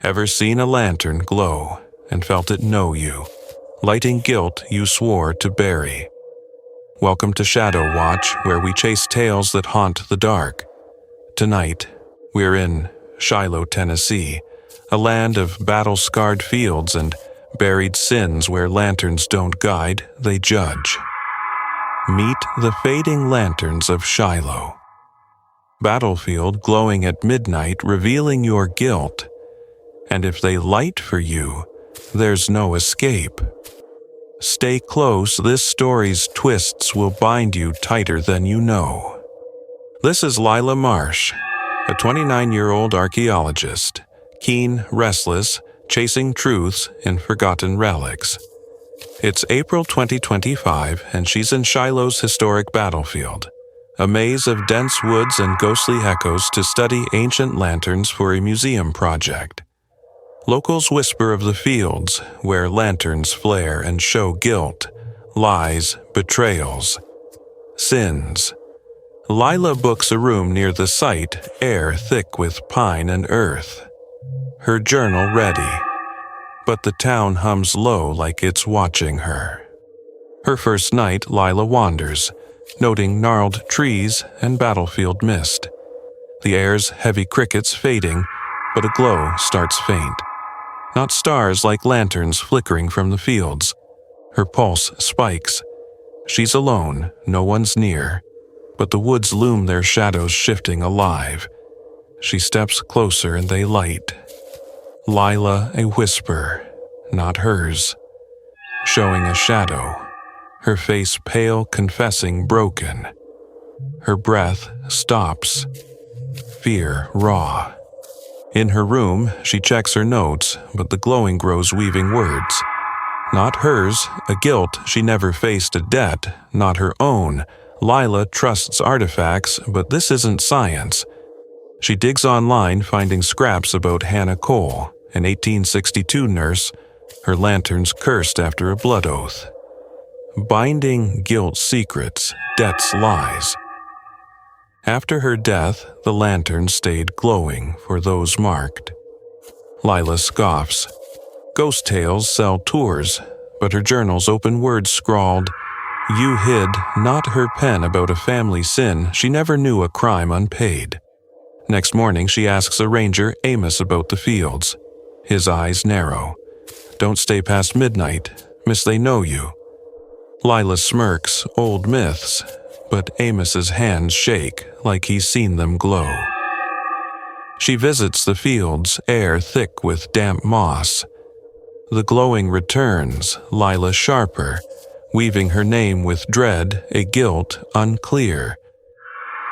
Ever seen a lantern glow and felt it know you, lighting guilt you swore to bury? Welcome to Shadow Watch, where we chase tales that haunt the dark. Tonight, we're in Shiloh, Tennessee, a land of battle-scarred fields and buried sins where lanterns don't guide, they judge. Meet the Fading Lanterns of Shiloh. Battlefield glowing at midnight, revealing your guilt. And if they light for you, there's no escape. Stay close, this story's twists will bind you tighter than you know. This is Lila Marsh, a 29-year-old archaeologist, keen, restless, chasing truths in forgotten relics. It's April 2025, and she's in Shiloh's historic battlefield, a maze of dense woods and ghostly echoes to study ancient lanterns for a museum project. Locals whisper of the fields where lanterns flare and show guilt, lies, betrayals, sins. Lila books a room near the site, air thick with pine and earth. Her journal ready, but the town hums low like it's watching her. Her first night, Lila wanders, noting gnarled trees and battlefield mist. The air's heavy crickets fading, but a glow starts faint. Not stars like lanterns flickering from the fields. Her pulse spikes. She's alone, no one's near, but the woods loom, their shadows shifting alive. She steps closer and they light. Lila, a whisper, not hers, showing a shadow, her face pale, confessing broken. Her breath stops, fear raw. In her room, she checks her notes, but the glowing grows weaving words. Not hers, a guilt she never faced, a debt, not her own. Lila trusts artifacts, but this isn't science. She digs online, finding scraps about Hannah Cole, an 1862 nurse, her lanterns cursed after a blood oath. Binding guilt's secrets, debt's lies. After her death, the lantern stayed glowing for those marked. Lila scoffs. Ghost tales sell tours, but her journal's open words scrawled, "You hid," not her pen about a family sin. She never knew a crime unpaid. Next morning, she asks a ranger, Amos, about the fields. His eyes narrow. "Don't stay past midnight, miss, they know you." Lila smirks, old myths, but Amos's hands shake like he's seen them glow. She visits the fields, air thick with damp moss. The glowing returns, Lila sharper, weaving her name with dread, a guilt unclear.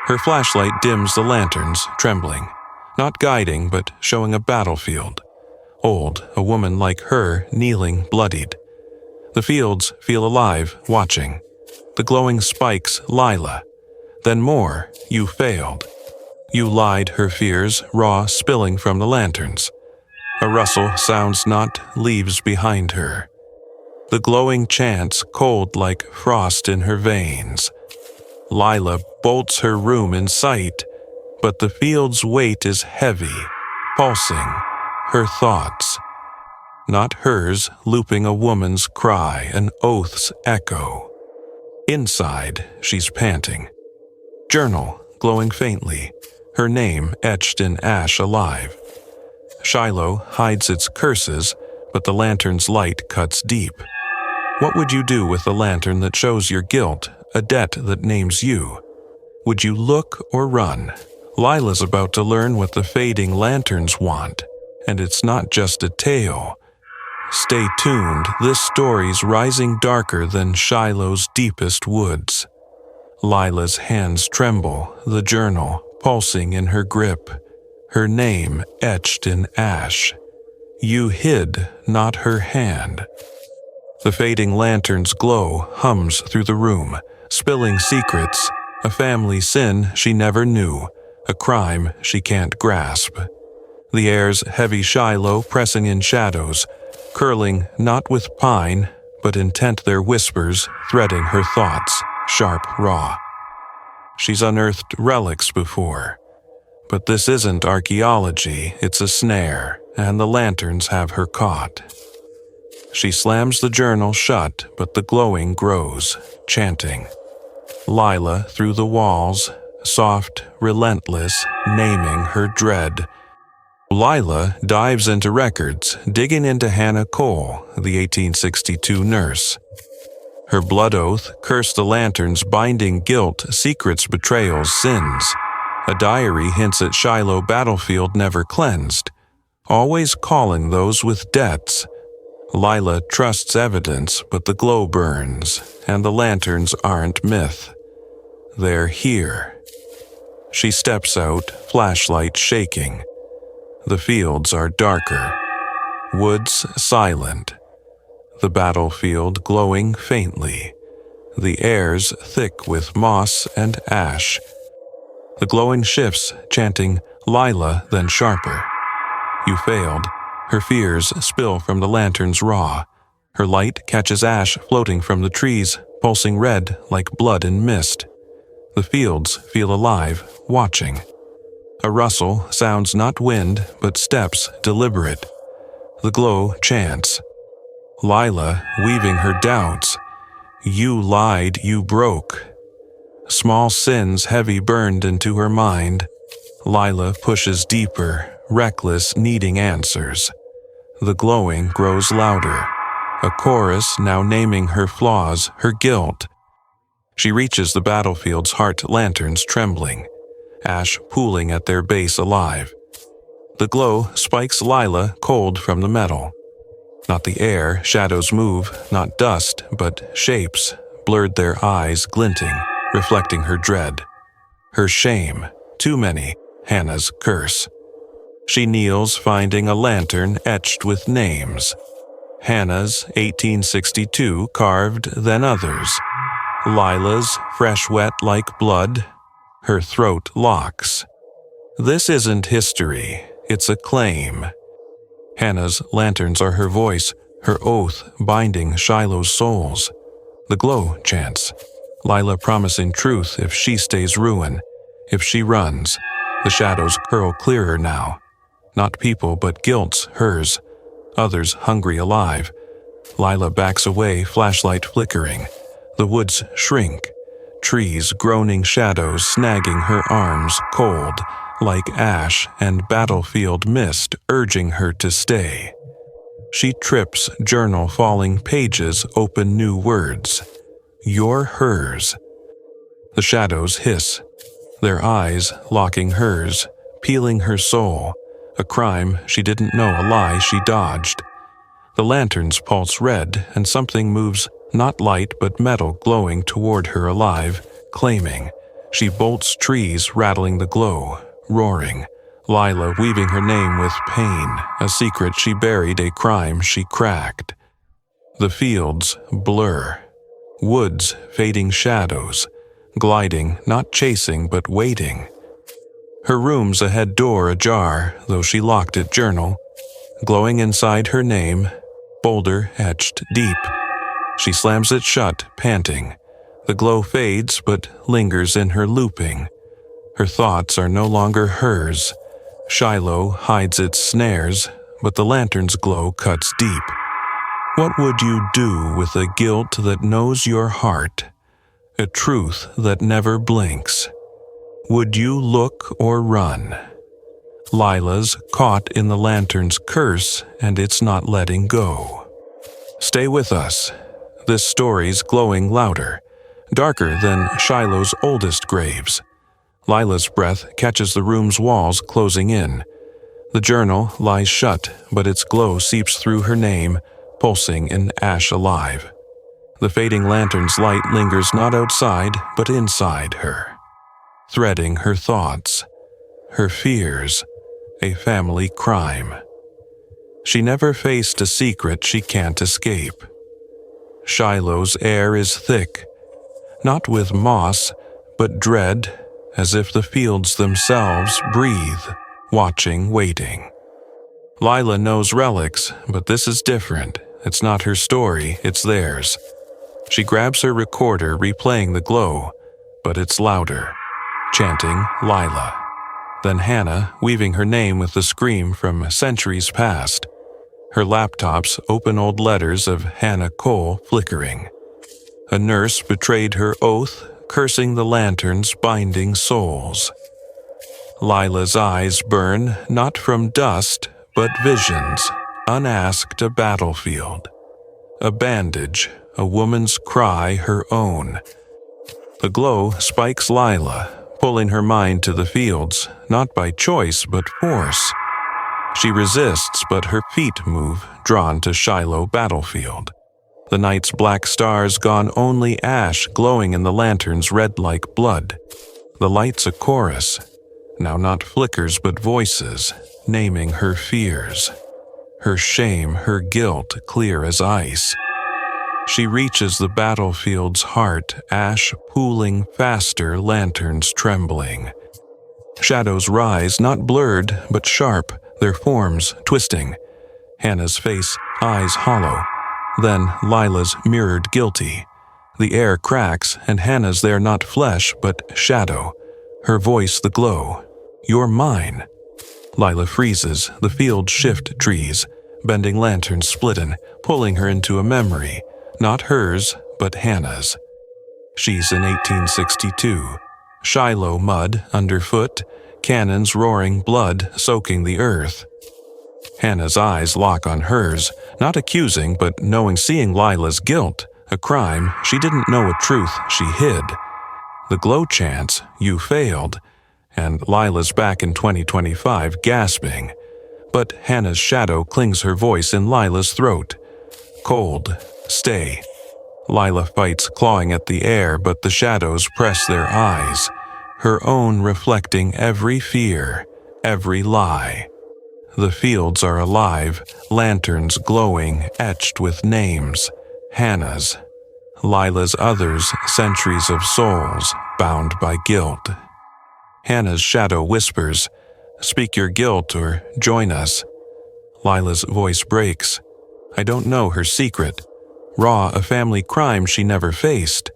Her flashlight dims the lanterns, trembling, not guiding but showing a battlefield. Old, a woman like her, kneeling, bloodied. The fields feel alive, watching. The glowing spikes, Lila. Then more, you failed. You lied, her fears, raw, spilling from the lanterns. A rustle sounds not, leaves behind her. The glowing chants, cold like frost in her veins. Lila bolts her room in sight, but the field's weight is heavy, pulsing, her thoughts. Not hers, looping a woman's cry, an oath's echo. Inside, she's panting. Journal, glowing faintly, her name etched in ash alive. Shiloh hides its curses, but the lantern's light cuts deep. What would you do with a lantern that shows your guilt, a debt that names you? Would you look or run? Lila's about to learn what the fading lanterns want, and it's not just a tale. Stay tuned, this story's rising darker than Shiloh's deepest woods. Lila's hands tremble, the journal pulsing in her grip, her name etched in ash. You hid, not her hand. The fading lantern's glow hums through the room, spilling secrets, a family sin she never knew, a crime she can't grasp. The air's heavy Shiloh pressing in shadows, curling not with pine, but intent their whispers, threading her thoughts, sharp, raw. She's unearthed relics before, but this isn't archaeology, it's a snare, and the lanterns have her caught. She slams the journal shut, but the glowing grows, chanting. Lila through the walls, soft, relentless, naming her dread. Lila dives into records, digging into Hannah Cole, the 1862 nurse. Her blood oath cursed the lanterns, binding guilt, secrets, betrayals, sins. A diary hints at Shiloh battlefield never cleansed, always calling those with debts. Lila trusts evidence, but the glow burns, and the lanterns aren't myth. They're here. She steps out, flashlight shaking. The fields are darker, woods silent, the battlefield glowing faintly, the air's thick with moss and ash. The glowing shifts, chanting Lila, then sharper. You failed. Her fears spill from the lanterns raw. Her light catches ash floating from the trees, pulsing red like blood in mist. The fields feel alive, watching. A rustle sounds not wind, but steps deliberate. The glow chants. Lila weaving her doubts. You lied, you broke. Small sins heavy burned into her mind. Lila pushes deeper, reckless, needing answers. The glowing grows louder. A chorus now naming her flaws, her guilt. She reaches the battlefield's heart, lanterns trembling, ash pooling at their base alive. The glow spikes Lila cold from the metal. Not the air, shadows move, not dust, but shapes, blurred their eyes glinting, reflecting her dread. Her shame, too many, Hannah's curse. She kneels, finding a lantern etched with names. Hannah's 1862 carved, then others. Lila's fresh wet like blood. Her throat locks. This isn't history, it's a claim. Hannah's lanterns are her voice, her oath binding Shiloh's souls. The glow chants. Lila promising truth if she stays ruin. If she runs, the shadows curl clearer now. Not people, but guilt's hers. Others hungry alive. Lila backs away, flashlight flickering. The woods shrink. Trees groaning shadows snagging her arms cold, like ash and battlefield mist urging her to stay. She trips, journal falling pages open new words. You're hers. The shadows hiss, their eyes locking hers, peeling her soul. A crime she didn't know, a lie she dodged. The lanterns pulse red, and something moves, not light but metal glowing toward her alive, claiming. She bolts trees, rattling the glow, roaring. Lila weaving her name with pain, a secret she buried, a crime she cracked. The fields blur. Woods fading shadows, gliding, not chasing but waiting. Her room's ahead door ajar, though she locked it journal. Glowing inside her name, boulder etched deep. She slams it shut, panting. The glow fades but lingers in her looping. Her thoughts are no longer hers. Shiloh hides its snares, but the lantern's glow cuts deep. What would you do with a guilt that knows your heart? A truth that never blinks? Would you look or run? Lila's caught in the lantern's curse, and it's not letting go. Stay with us. This story's glowing louder, darker than Shiloh's oldest graves. Lila's breath catches the room's walls closing in. The journal lies shut, but its glow seeps through her name, pulsing in ash alive. The fading lantern's light lingers not outside, but inside her, threading her thoughts, her fears, a family crime. She never faced a secret she can't escape. Shiloh's air is thick, not with moss, but dread, as if the fields themselves breathe, watching, waiting. Lila knows relics, but this is different. It's not her story, it's theirs. She grabs her recorder, replaying the glow, but it's louder, chanting Lila. Then Hannah, weaving her name with the scream from centuries past. Her laptop's open old letters of Hannah Cole flickering. A nurse betrayed her oath, cursing the lanterns binding souls. Lila's eyes burn not from dust, but visions, unasked a battlefield. A bandage, a woman's cry her own. The glow spikes Lila, pulling her mind to the fields, not by choice but force. She resists, but her feet move, drawn to Shiloh battlefield. The night's black stars gone only ash, glowing in the lanterns red like blood. The light's a chorus, now not flickers but voices, naming her fears. Her shame, her guilt, clear as ice. She reaches the battlefield's heart, ash pooling faster, lanterns trembling. Shadows rise, not blurred, but sharp, their forms twisting. Hannah's face, eyes hollow. Then Lila's mirrored guilty. The air cracks, and Hannah's there not flesh, but shadow. Her voice the glow. You're mine. Lila freezes, the fields shift trees, bending lanterns splitting, pulling her into a memory. Not hers, but Hannah's. She's in 1862. Shiloh mud underfoot, cannons roaring, blood soaking the earth. Hannah's eyes lock on hers, not accusing but knowing, seeing Lila's guilt, a crime she didn't know, a truth she hid. The glow chants, you failed, and Lila's back in 2025 gasping. But Hannah's shadow clings her voice in Lila's throat. Cold, stay. Lila fights, clawing at the air, but the shadows press their eyes, her own reflecting every fear, every lie. The fields are alive, lanterns glowing, etched with names. Hannah's, Lila's others, centuries of souls, bound by guilt. Hannah's shadow whispers, speak your guilt or join us. Lila's voice breaks. I don't know her secret. Raw, a family crime she never faced.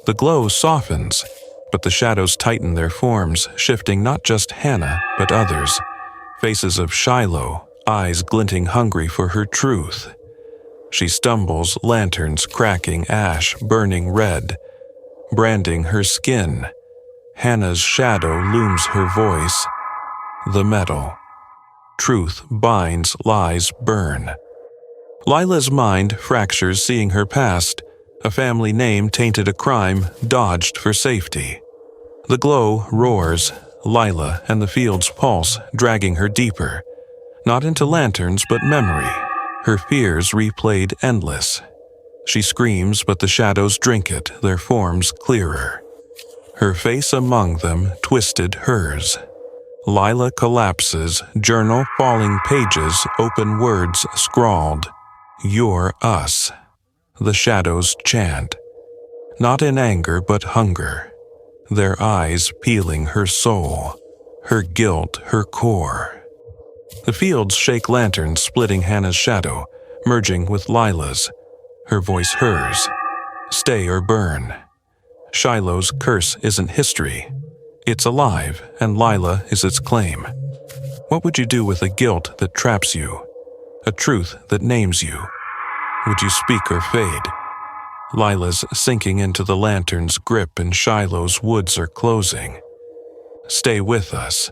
The glow softens, but the shadows tighten their forms, shifting not just Hannah, but others. Faces of Shiloh, eyes glinting, hungry for her truth. She stumbles, lanterns cracking, ash burning red, branding her skin. Hannah's shadow looms, her voice. The metal. Truth binds, lies burn. Lila's mind fractures, seeing her past. A family name tainted, a crime dodged for safety. The glow roars, Lila and the field's pulse, dragging her deeper. Not into lanterns, but memory. Her fears replayed endless. She screams, but the shadows drink it, their forms clearer. Her face among them, twisted hers. Lila collapses, journal falling pages, open words scrawled. You're us. The shadows chant. Not in anger, but hunger. Their eyes peeling her soul, her guilt, her core. The fields shake, lanterns splitting Hannah's shadow, merging with Lila's. Her voice hers. Stay or burn. Shiloh's curse isn't history. It's alive, and Lila is its claim. What would you do with a guilt that traps you? A truth that names you? Would you speak or fade? Lila's sinking into the lantern's grip, and Shiloh's woods are closing. Stay with us.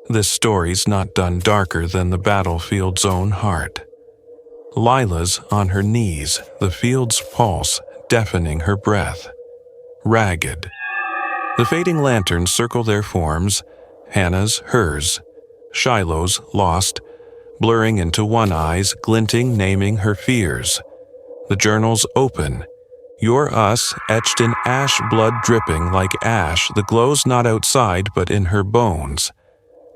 This story's not done darker than the battlefield's own heart. Lila's on her knees, the field's pulse deafening her breath. Ragged. The fading lanterns circle their forms, Hannah's, hers. Shiloh's lost, blurring into one eyes, glinting, naming her fears. The journals open. You're us, etched in ash, blood dripping like ash. The glow's not outside, but in her bones.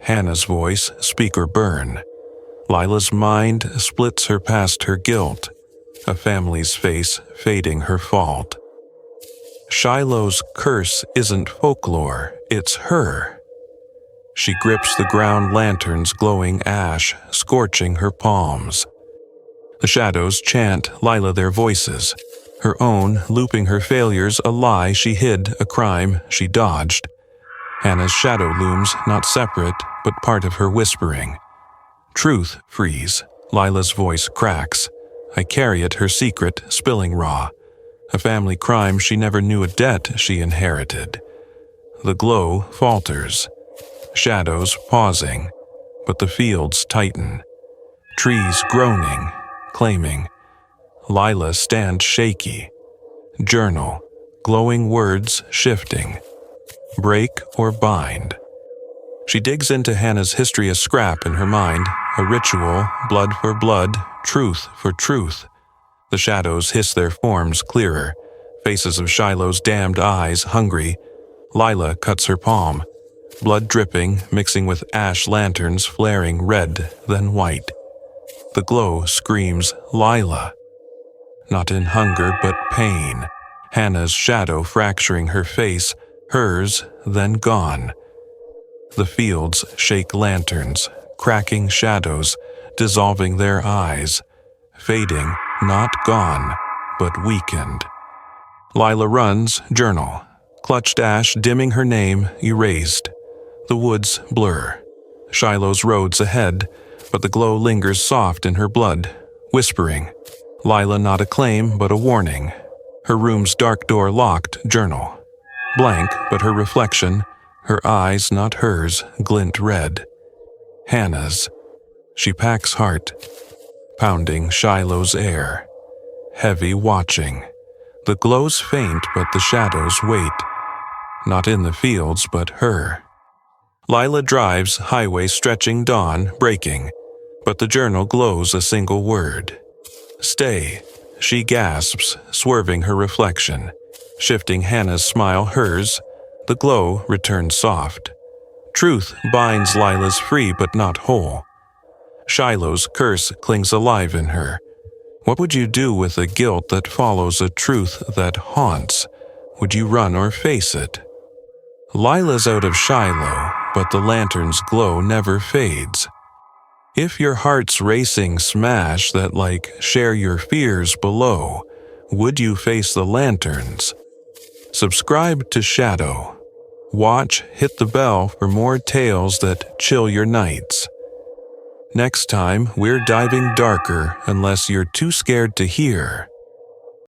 Hannah's voice, speak or burn. Lila's mind splits her past her guilt. A family's face fading her fault. Shiloh's curse isn't folklore, it's her. She grips the ground, lanterns glowing ash, scorching her palms. The shadows chant Lila their voices, her own looping her failures, a lie she hid, a crime she dodged. Hannah's shadow looms not separate, but part of her whispering. Truth frees. Lila's voice cracks. I carry it, her secret, spilling raw. A family crime she never knew, a debt she inherited. The glow falters. Shadows pausing, but the fields tighten. Trees groaning, claiming. Lila stands shaky. Journal, glowing words shifting. Break or bind. She digs into Hannah's history, a scrap in her mind, a ritual, blood for blood, truth for truth. The shadows hiss their forms clearer, faces of Shiloh's damned eyes hungry. Lila cuts her palm, blood dripping, mixing with ash lanterns flaring red, then white. The glow screams, Lila. Not in hunger, but pain. Hannah's shadow fracturing her face, hers, then gone. The fields shake lanterns, cracking shadows, dissolving their eyes, fading, not gone, but weakened. Lila runs, journal, clutched ash dimming her name, erased. The woods blur. Shiloh's roads ahead, but the glow lingers soft in her blood, whispering. Lila not a claim, but a warning. Her room's dark door locked, journal. Blank, but her reflection, her eyes not hers, glint red. Hannah's. She packs heart, pounding Shiloh's air. Heavy watching. The glow's faint, but the shadows wait. Not in the fields, but her. Lila drives, highway stretching dawn, breaking. But the journal glows a single word. Stay. She gasps, swerving her reflection. Shifting Hannah's smile hers, the glow returns soft. Truth binds Lila's free but not whole. Shiloh's curse clings alive in her. What would you do with a guilt that follows a truth that haunts? Would you run or face it? Lila's out of Shiloh, but the lantern's glow never fades. If your heart's racing smash that like share your fears below, would you face the lanterns? Subscribe to Shadow. Watch, hit the bell for more tales that chill your nights. Next time, we're diving darker unless you're too scared to hear.